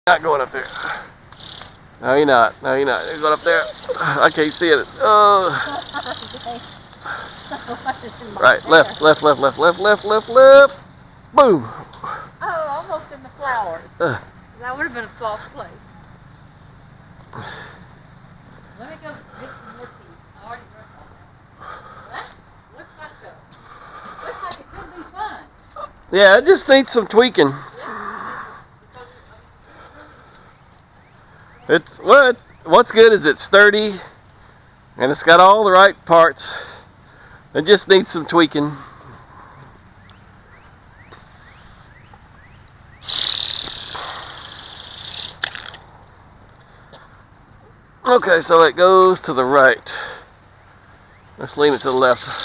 Not going up there. No, you're not. No, you're not. You're going up there. I can't see it. Oh. Right, left. Boom. Oh, almost in the flowers. That would have been a soft place. Let me go get some more tea. I already brushed on that. That looks like it could be fun. Yeah, it just needs some tweaking. What's good is it's sturdy and it's got all the right parts. It just needs some tweaking. Okay, so it goes to the right. Let's lean it to the left.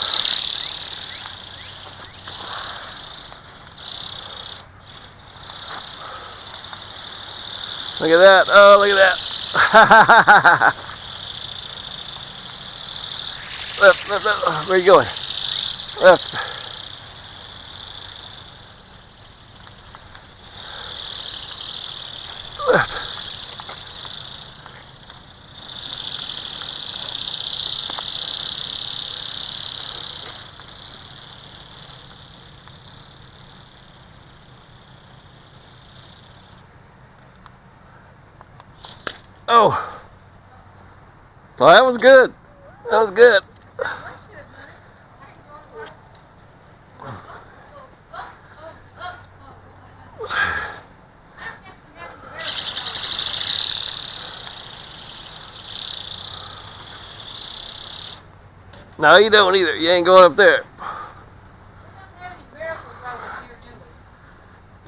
Look at that. Oh, look at that. Left. Where are you going? Left. Left. Oh. Well, that was good. That was good. No, you don't either. You ain't going up there.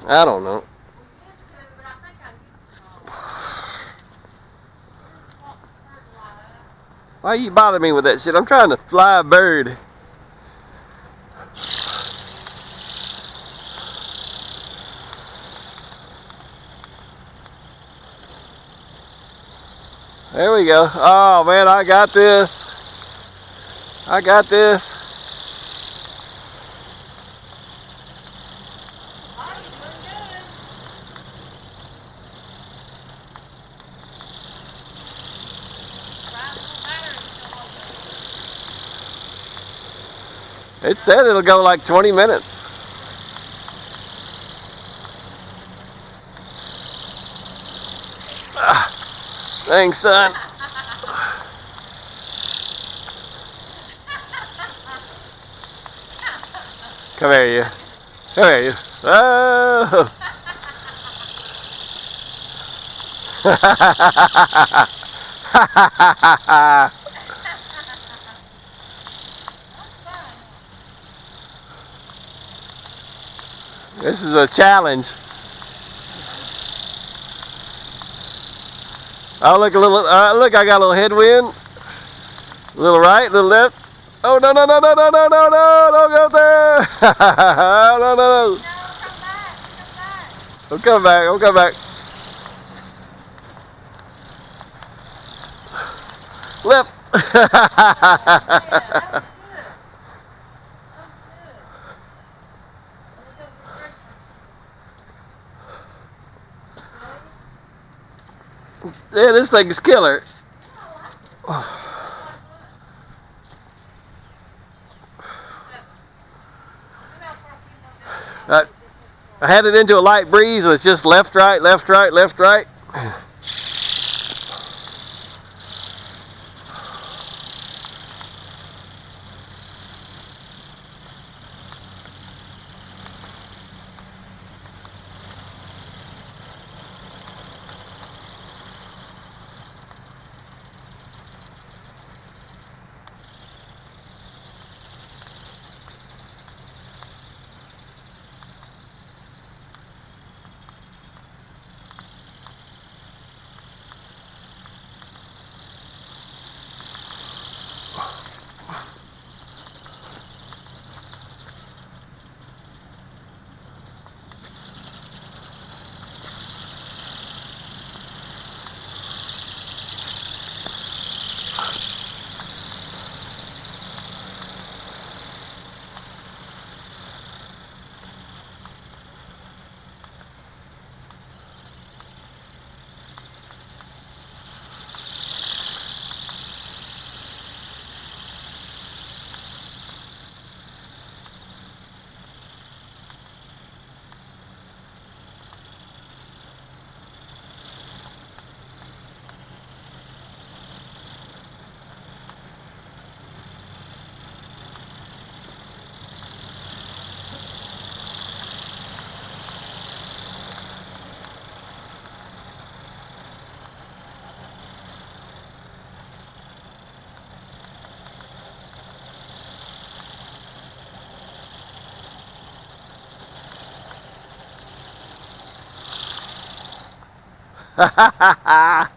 I don't know. Why you bother me with that shit? I'm trying to fly a bird. There we go. Oh man, I got this. I got this. It said it'll go like 20 minutes. Thanks, son. Come here, you. Come here, you. Oh. This is a challenge. Oh, look, look, I got a little headwind. A little right, a little left. Oh, no, don't go there. No. Come back. Left. Yeah, this thing is killer. I had it into a light breeze and it's just left, right. Ha ha ha!